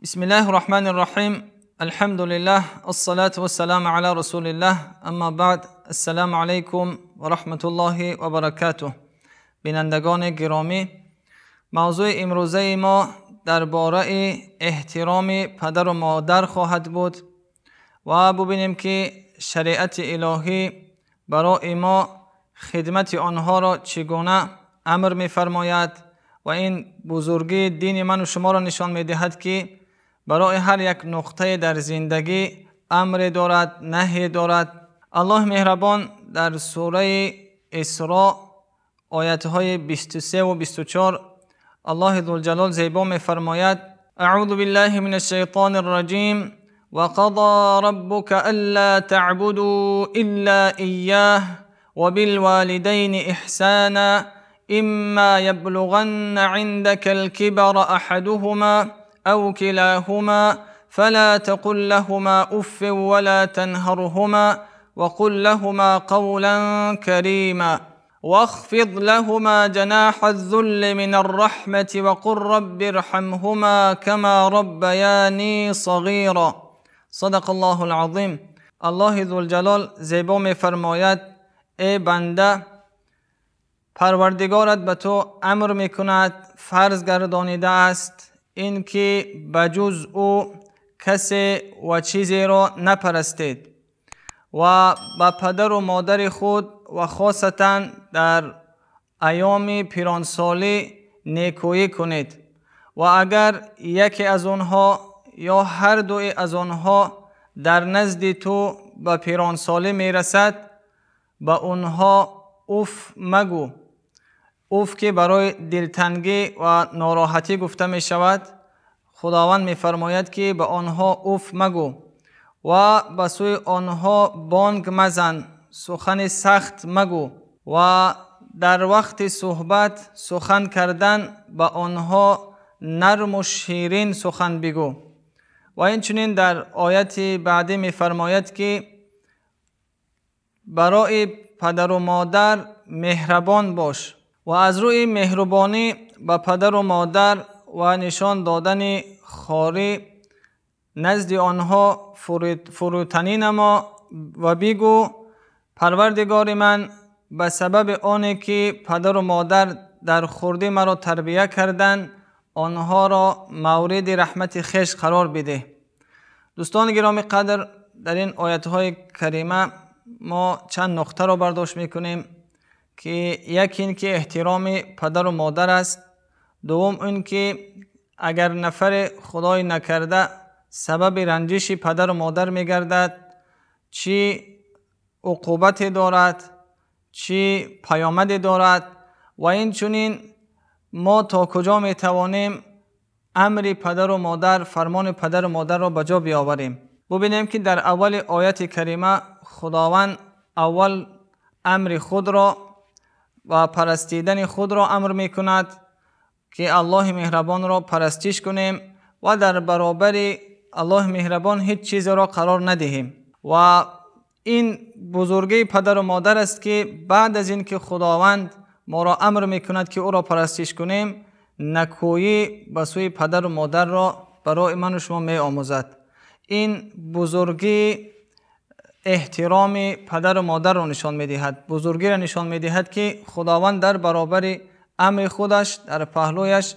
بسم الله الرحمن الرحیم. الحمد لله الصلاة والسلام علی رسول الله. اما بعد، السلام علیکم و رحمت الله و برکاته. بینندگان گرامی، موضوع امروزه ما درباره احترام پدر و مادر خواهد بود و ببینیم که شریعت الهی برای ما خدمت آنها را چگونه امر می‌فرماید و این بزرگی دین من و شما را نشان می‌دهد که برای هر یک نقطه در زندگی امر دارد، نهی دارد. الله مهربان در سوره اسراء آیات‌های 23 و 24 الله ذوالجلال زیبا می‌فرماید: اعوذ بالله من الشیطان الرجیم و قضى ربك الا تعبدوا الا اياه وبالوالدين احسانا اما يبلغن عندك الكبر احدهما او كلاهما فلا تقل لهما اف ولا تنهرهما وقل لهما قولا كريما واخفض لهما جناح الذل من الرحمة وقل رب ارحمهما كما ربياني صغيرا. صدق الله العظیم. الله ذوالجلال زیبا می‌فرماید: ای بنده، پروردگارت به تو امر می‌کند، فرض گردانیده است این که بجز او کسی و چیزی را نپرستید و با پدر و مادر خود و خاصتا در ایام پیرانسالی نیکویی کنید و اگر یکی از آنها یا هر دوی از آنها در نزد تو به پیرانسالی میرسد به آنها اوف مگو. اوف که برای دلتنگی و ناراحتی گفته می شود. خداوند می فرماید که به آنها اوف مگو و به سوی آنها بانگ مزن، سخن سخت مگو و در وقت صحبت سخن کردن به آنها نرم و شیرین سخن بگو. و اینچنین در آیت بعدی می فرماید که برای پدر و مادر مهربان باش و از روی مهربانی به پدر و مادر و نشان دادن خواری نزد آنها فروتنی نما و بگو: پروردگار من، به سبب آنی که پدر و مادر در خردی مرا تربیت کردند آنها را مورد رحمت خویش قرار بده. دوستان گرامی قدر، در این آیات‌های کریمه ما چند نقطه را برداشت میکنیم که یکی این که احترام پدر و مادر است، دوم این که اگر نفر خدای نکرده سبب رنجش پدر و مادر میگردد چی عقوبت دارد، چی پیامد دارد و این چنین ما تا کجا میتوانیم امر پدر و مادر، فرمان پدر و مادر را بجا بیاوریم. ببینیم که در اول آیت کریمه خداوند اول امر خود را و پرستیدن خود را امر می کند که الله مهربان را پرستش کنیم و در برابر الله مهربان هیچ چیز را قرار ندهیم. و این بزرگی پدر و مادر است که بعد از این که خداوند ما را امر می کند که او را پرستش کنیم، نکویی به سوی پدر و مادر را برای من و شما می آموزد. این بزرگی احترام پدر و مادر را نشان می دهد، بزرگی را نشان می دهد که خداوند در برابر امر خودش در پهلویش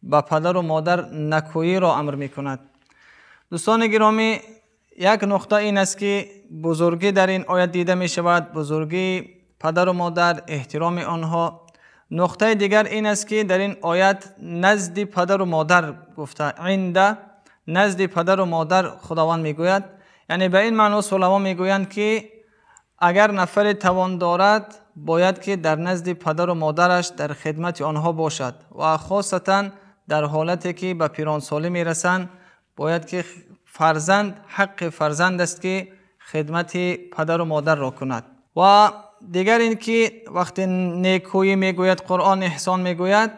به پدر و مادر نکویی را امر می کند. دوستان گرامی، یک نقطه این است که بزرگی در این آیت دیده می شود، بزرگی پدر و مادر، احترام آنها. نقطه دیگر این است که در این آیت نزد پدر و مادر گفته، عند نزد پدر و مادر خداوند می گوید. یعنی به این معنی علما می گویند که اگر نفر توان دارد باید که در نزد پدر و مادرش در خدمت آنها باشد و خاصتا در حالتی که به پیرانسالی می رسند باید که فرزند، حق فرزند است که خدمت پدر و مادر را کند. و دیگر این که وقتی نیکویی می گوید قرآن احسان می گوید،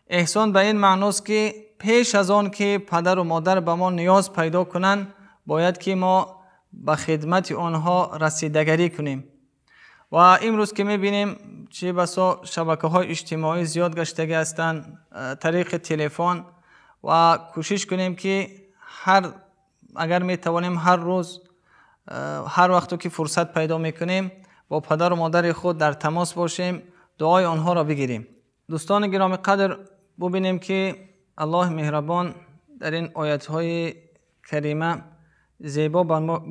احسان به این معنی است که پیش از آن که پدر و مادر به ما نیاز پیدا کنند باید که ما به خدمت آنها رسیدگی کنیم. و امروز که میبینیم چه بسا شبکه‌های اجتماعی زیاد گشتگی هستند طریق تلفن و کوشش کنیم که اگر می توانیم هر روز هر وقتی که فرصت پیدا میکنیم با پدر و مادر خود در تماس باشیم، دعای آنها را بگیریم. دوستان گرامی قدر، ببینیم که الله مهربان در این آیات های کریمه زیبا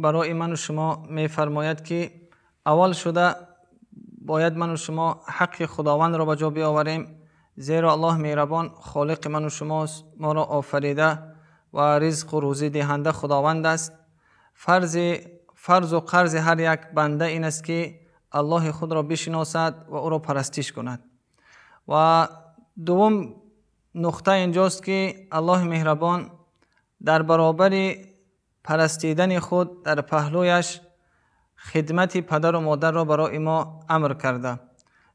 برای من و شما میفرماید که اول شده باید من و شما حق خداوند را به جا بیاوریم، زیرا الله مهربان خالق من و شماست، ما را آفریده و رزق و روزی دهنده خداوند است. فرض و قرض هر یک بنده این است که الله خود را بشناسد و او را پرستش کند. و دوم نقطه اینجاست که الله مهربان در برابر پرستیدن خود در پهلویش خدمت پدر و مادر را برای ما امر کرده،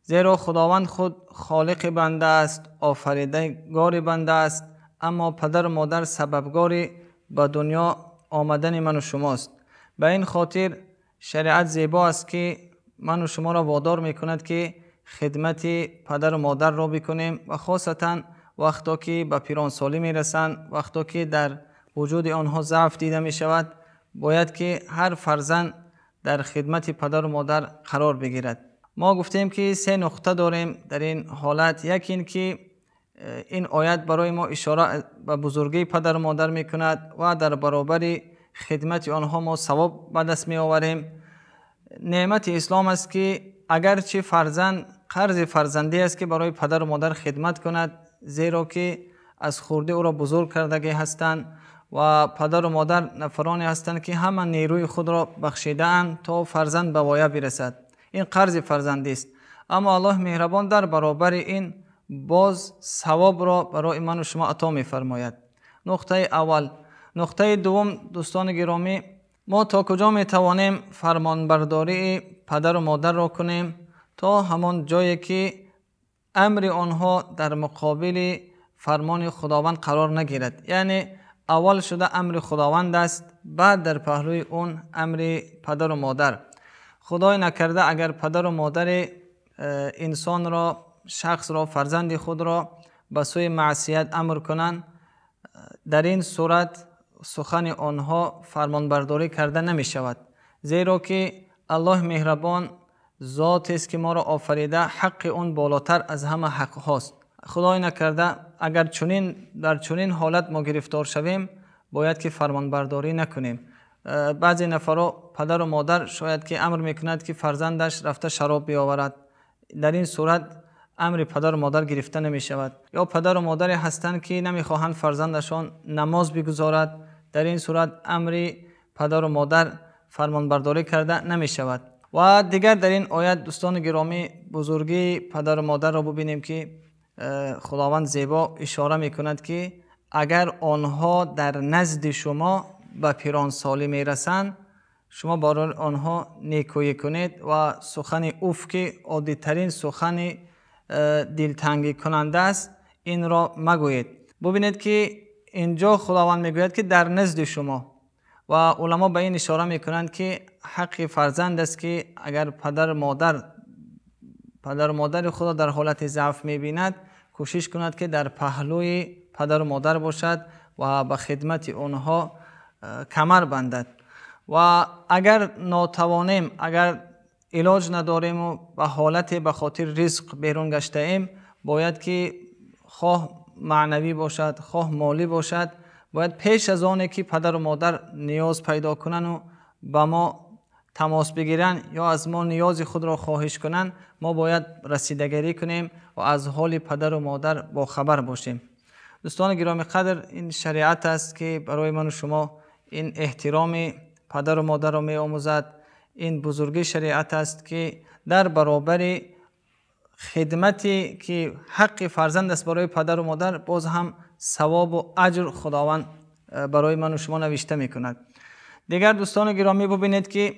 زیرا خداوند خود خالق بنده است، آفریدگار بنده است، اما پدر و مادر سببگار به دنیا آمدن من و شماست. به این خاطر شریعت زیبا است که من و شما را وادار میکند که خدمت پدر و مادر را بکنیم و خاصتا وقتا که به پیرانسالی میرسند، وقتا که در وجود آنها ضعف دیده می شود، باید که هر فرزند در خدمت پدر و مادر قرار بگیرد. ما گفتیم که 3 نقطه داریم در این حالت. یکی این که این آیت برای ما اشاره به بزرگی پدر و مادر می کند و در برابر خدمت آنها ما ثواب به دست می آوریم. نعمت اسلام است که اگرچه فرزند قرض فرزندی است که برای پدر و مادر خدمت کند، زیرا که از خورده او را بزرگ کردگی هستند و پدر و مادر نفرانی هستند که همه نیروی خود را بخشیده اند تا فرزند به وایه برسد. این قرض فرزندی است، اما الله مهربان در برابر این باز ثواب را برای من و شما عطا می فرماید. نقطه اول. نقطه دوم دوستان گرامی، ما تا کجا می توانیم فرمانبرداری پدر و مادر را کنیم؟ تا همان جایی که امر آنها در مقابل فرمان خداوند قرار نگیرد. یعنی اول شده امر خداوند است، بعد در پهلوی اون امر پدر و مادر. خدای نکرده اگر پدر و مادر انسان را، شخص را، فرزند خود را به سوی معصیت امر کنند، در این صورت سخن آنها فرمانبرداری کرده نمی شود، زیرا که الله مهربان ذات است که ما را آفریده، حق اون بالاتر از همه حق هاست. خدای نکرده اگر در چنین حالت ما گرفتار شویم، باید که فرمانبرداری نکنیم. بعضی نفرها پدر و مادر شاید که امر میکند که فرزندش رفته شراب بیاورد، در این صورت امر پدر و مادر گرفته نمی شود. یا پدر و مادر هستند که نمیخواهند فرزندشان نماز بگذارد، در این صورت امر پدر و مادر فرمانبرداری کرده نمی شود. و دیگر در این آیت دوستان گرامی بزرگی پدر و مادر را ببینیم که خداوند زیبا اشاره میکند که اگر آنها در نزد شما به پیرانسالی میرسند، شما برای آنها نیکویی کنید و سخن اوف که عادی ترین سخن دلتنگی کننده است این را مگویید. ببینید که اینجا خداوند میگوید که در نزد شما، و علما به این اشاره میکنند که حق فرزند است که اگر پدر و مادر خدا در حالت ضعف میبیند، کوشش کند که در پهلوی پدر و مادر باشد و به خدمت آنها کمر بندد. و اگر ناتوانیم، اگر علاج نداریم و به حالت به خاطر رزق بیرون گشته ایم، باید که خواه معنوی باشد خواه مالی باشد، باید پیش از آنه که پدر و مادر نیاز پیدا کنن و به ما تماس بگیرن یا از ما نیاز خود را خواهش کنن، ما باید رسیدگری کنیم و از حال پدر و مادر با خبر باشیم. دوستان گرامی قدر، این شریعت است که برای من و شما این احترام پدر و مادر را می آموزد. این بزرگی شریعت است که در برابر خدمتی که حق فرزند است برای پدر و مادر، باز هم ثواب و اجر خداوند برای من و شما نوشته می کند. دیگر دوستان گرامی ببینید که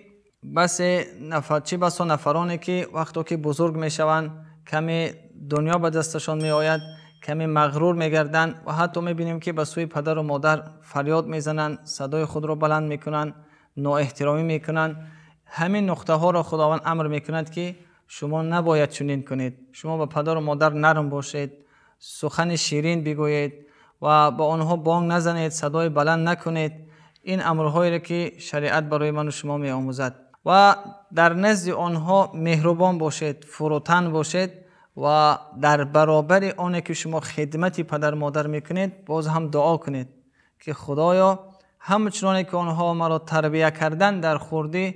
چه بسا نفرانی که وقتی که بزرگ می شوند کمی دنیا به دستشان می آید، کمی مغرور می گردند و حتی می بینیم که به سوی پدر و مادر فریاد می زنند، صدای خود را بلند می کنند، نااحترامی می کنند. همین نقطه ها را خداوند امر می کند که شما نباید چنین کنید. شما به پدر و مادر نرم باشید، سخن شیرین بگویید و با آنها بانگ نزنید، صدای بلند نکنید. این امرهایی را که شریعت برای من و شما می آموزد. و در نزد آنها مهربان باشید، فروتن باشید و در برابر آنه که شما خدمتی پدر مادر میکنید باز هم دعا کنید که خدایا همچنان که آنها مرا تربیت کردن در خردی،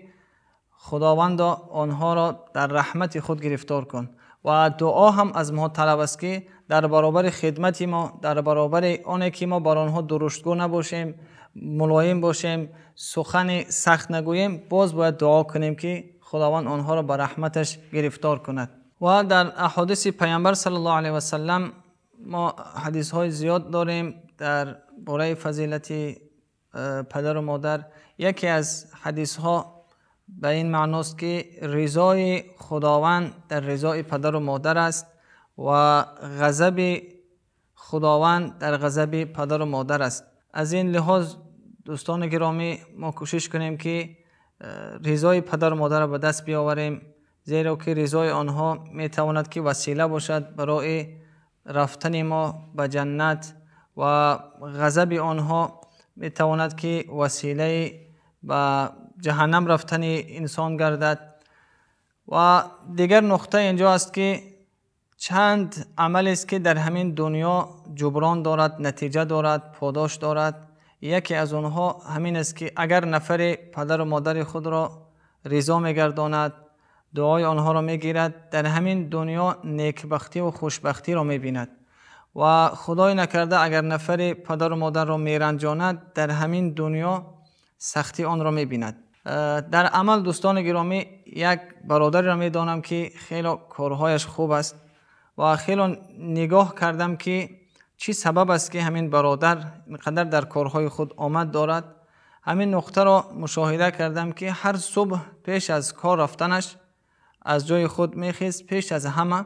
خداوند آنها را در رحمت خود گرفتار کن. و دعا هم از ما طلب است که در برابر خدمتی ما، در برابر آنه که ما بر آنها درشتگو نباشیم، ملایم باشیم، سخن سخت نگوییم، باز باید دعا کنیم که خداوند آنها را به رحمتش گرفتار کند. و در احادیث پیامبر صلی الله علیه و سلم ما حدیث های زیاد داریم در باره فضیلت پدر و مادر. یکی از حدیث ها به این معناست که رضای خداوند در رضای پدر و مادر است و غضب خداوند در غضب پدر و مادر است. از این لحاظ دوستان گرامی ما کوشش کنیم که رضای پدر و مادر را به دست بیاوریم، زیرا که رضای آنها می تواند که وسیله باشد برای رفتن ما به جنت و غضب آنها می تواند که وسیله به جهنم رفتن انسان گردد. و دیگر نقطه اینجا است که چند عمل است که در همین دنیا جبران دارد، نتیجه دارد، پاداش دارد. یکی از آنها همین است که اگر نفر پدر و مادر خود را رضا می‌گرداند، دعای آنها را می‌گیرد، در همین دنیا نیکبختی و خوشبختی را می‌بیند. و خدای نکرده اگر نفر پدر و مادر را میرنجاند، در همین دنیا سختی آن را می‌بیند. در عمل دوستان گرامی یک برادری را می‌دانم که خیلی کارهایش خوب است و خیلی نگاه کردم که چی سبب است که همین برادر اینقدر در کارهای خود آمد دارد. همین نقطه را مشاهده کردم که هر صبح پیش از کار رفتنش از جای خود میخیست، پیش از همه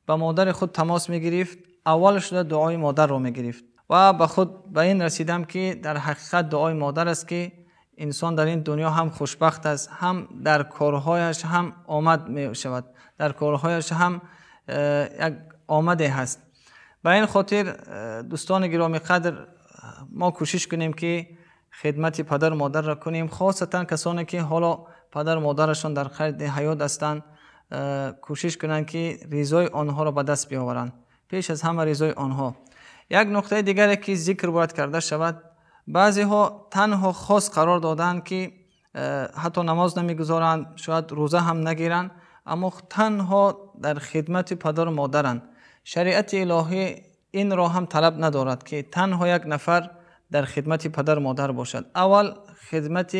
به مادر خود تماس میگرفت، اول شده دعای مادر را میگرفت و به خود به این رسیدم که در حقیقت دعای مادر است که انسان در این دنیا هم خوشبخت است، هم در کارهایش هم آمد می شود، در کارهایش هم یک آمده هست. به این خاطر دوستان گرامی قدر ما کوشش کنیم که خدمت پدر و مادر را کنیم، خاصتا کسانی که حالا پدر و مادرشان در قید حیات هستند کوشش کنند که رضای آنها را به دست بیاورند، پیش از همه رضای آنها. یک نکته دیگری که ذکر باید کرده شود، بعضی ها تنها خاص قرار دادند که حتی نماز نمیگذارند، شاید روزه هم نگیرند، اما تنها در خدمت پدر و مادرند. شریعت الهی این را هم طلب ندارد که تنها یک نفر در خدمت پدر و مادر باشد. اول خدمت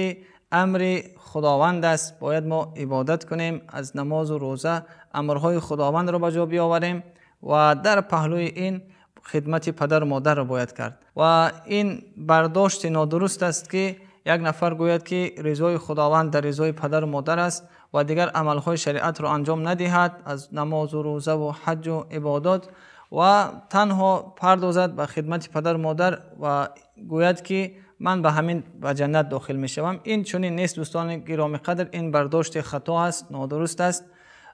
امر خداوند است، باید ما عبادت کنیم، از نماز و روزه امرهای خداوند را به جا بیاوریم و در پهلوی این خدمت پدر و مادر را باید کرد. و این برداشت نادرست است که یک نفر گوید که رضای خداوند در رضای پدر و مادر است و دیگر عملهای شریعت را انجام ندهد از نماز و روزه و حج و عبادات و تنها پردازد به خدمت پدر و مادر و گوید که من به همین به جنت داخل می شوم. این چنین نیست دوستان گرامی قدر، این برداشت خطا است، نادرست است.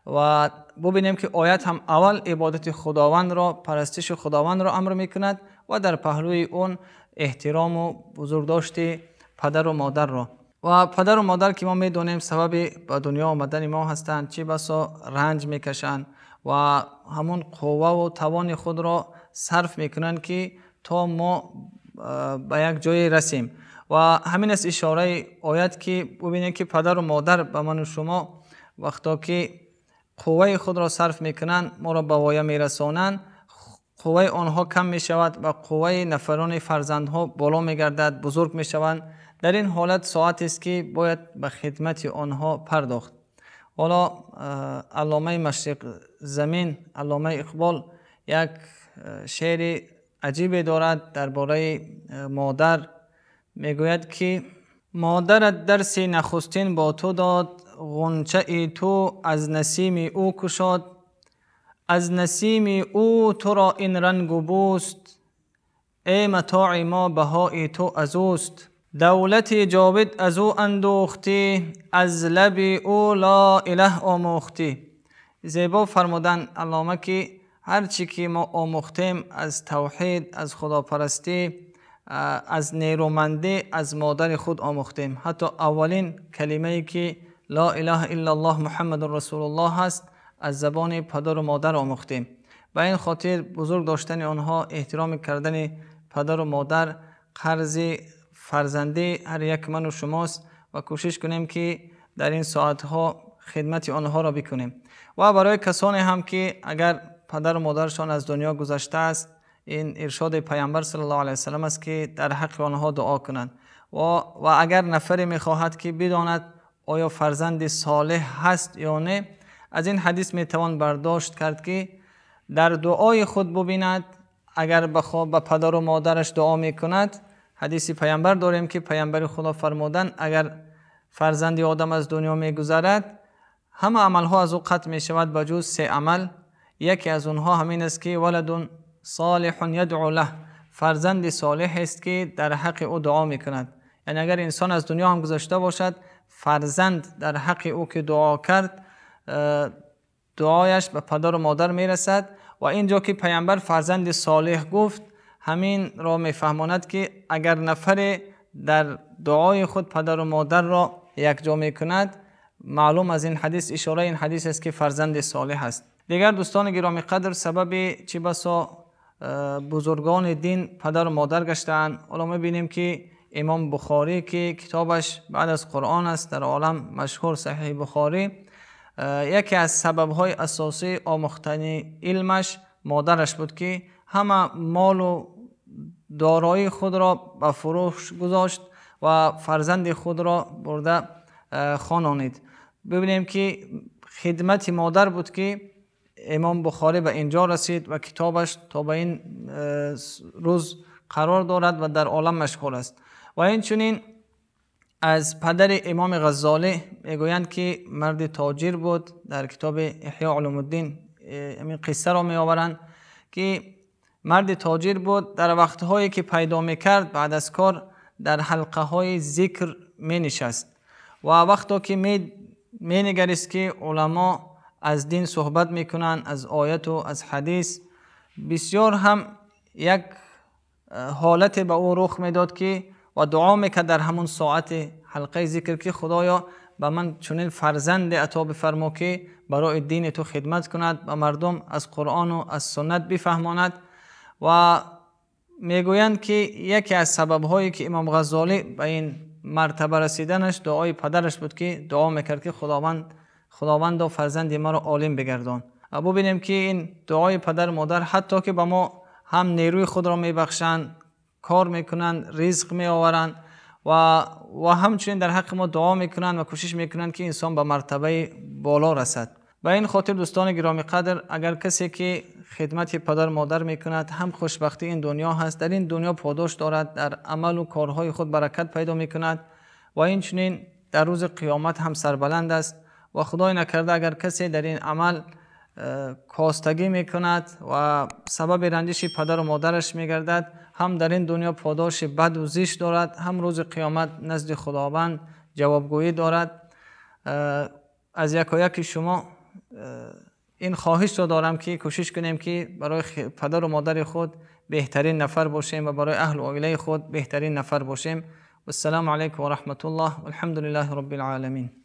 و ببینیم که آیت هم اول عبادت خداوند را، پرستش خداوند را امر می کند و در پهلوی اون احترام و بزرگداشت پدر و مادر را. و پدر و مادر که ما می دونیم سبب به دنیا آمدن ما هستند، چه بسا رنج می کشند و همون قوه و توان خود را صرف می کنند که تا ما به یک جای رسیم. و همین است اشاره آیت که ببینید که پدر و مادر به من و شما وقتا که قوه خود را صرف می کنند، ما را به وایه می رسانند، قوه آنها کم می شود و قوه نفران فرزندها بالا می گردد، بزرگ می شوند. در این حالت ساعت است که باید به خدمت آنها پرداخت. حالا علامه مشرق زمین، علامه اقبال یک شعر عجیبی دارد درباره مادر. میگوید که مادرت درس نخستین با تو داد، غنچه ای تو از نسیم او کشاد، از نسیم او تو را این رنگ و بوست، ای متاع ما بهای تو از اوست، دولت جاود از او اندوختی، از لب او لا اله آموختی. زیبا فرمودن علامه که هر چی که ما آموختیم از توحید، از خداپرستی، از نیرومندی از مادر خود آموختیم. حتی اولین کلمه‌ای که لا اله الا الله محمد رسول الله هست از زبان پدر و مادر آموختیم. به این خاطر بزرگ داشتن آنها، احترام کردن پدر و مادر قرض فرزندی هر یک من و شماست و کوشش کنیم که در این ساعتها خدمت آنها را بکنیم. و برای کسانی هم که اگر پدر و مادرشان از دنیا گذشته است، این ارشاد پیامبر صلی الله علیه و سلم است که در حق آنها دعا کنند. و اگر نفری میخواهد که بداند آیا فرزند صالح هست یا نه، از این حدیث میتوان برداشت کرد که در دعای خود ببیند اگر به پدر و مادرش دعا میکند. حدیث پیامبر داریم که پیامبر خدا فرمودن اگر فرزند آدم از دنیا میگذرد همه عملها از او قطع میشود به جز 3 عمل. یکی از اونها همین است که ولد صالح یدعو له، فرزند صالح است که در حق او دعا میکند. یعنی اگر انسان از دنیا هم گذشته باشد، فرزند در حق او که دعا کرد دعایش به پدر و مادر میرسد. و اینجا که پیامبر فرزند صالح گفت، همین را میفهماند که اگر نفر در دعای خود پدر و مادر را یکجا میکند، معلوم از این حدیث، اشاره این حدیث است که فرزند صالح است. دیگر دوستان گرامی قدر، سبب چه بسا بزرگان دین پدر و مادر گشتند. حالا میبینیم که امام بخاری که کتابش بعد از قرآن است در عالم مشهور، صحیح بخاری، یکی از سبب‌های اساسی آموختن علمش مادرش بود که همه مال و دارایی خود را به فروش گذاشت و فرزند خود را برده خوانانید. ببینیم که خدمت مادر بود که امام بخاری به اینجا رسید و کتابش تا به این روز قرار دارد و در عالم مشهور است. و این چنین از پدر امام غزالی میگویند که مرد تاجر بود. در کتاب احیاء علوم الدین این قصه را می آورند که مرد تاجر بود. در وقتهایی که پیدا میکرد بعد از کار در حلقه های ذکر می نشست و وقتی که می نگریست که علما از دین صحبت میکنن، از آیت و از حدیث، بسیار هم یک حالت به او رخ میداد که و دعا میکرد در همون ساعت حلقه ذکر که خدایا به من چنین فرزند عطا بفرما که برای دین تو خدمت کند و مردم از قرآن و از سنت بفهماند. و میگویند که یکی از سبب‌هایی که امام غزالی به این مرتبه رسیدنش دعای پدرش بود که دعا میکرد که خداوند و فرزند ما را عالم بگردان. و ببینیم که این دعای پدر و مادر حتی که به ما هم نیروی خود را میبخشند، کار میکنند، رزق میآورند و همچنین در حق ما دعا میکنند و کوشش میکنند که انسان به مرتبه بالا رسد. به این خاطر دوستان گرامی قدر، اگر کسی که خدمت پدر و مادر میکند هم خوشبختی این دنیا هست، در این دنیا پاداش دارد، در عمل و کارهای خود برکت پیدا میکند و این چنین در روز قیامت هم سربلند است. و خدای نکرده اگر کسی در این عمل کاستگی میکند و سبب رنجش پدر و مادرش میگردد، هم در این دنیا پاداش بد و زشت دارد، هم روز قیامت نزد خداوند جوابگویی دارد. از یک شما این خواهش رو دارم که کوشش کنیم که برای پدر و مادر خود بهترین نفر باشیم و برای اهل و عائله خود بهترین نفر باشیم. والسلام علیکم و رحمت الله والحمد لله رب العالمین.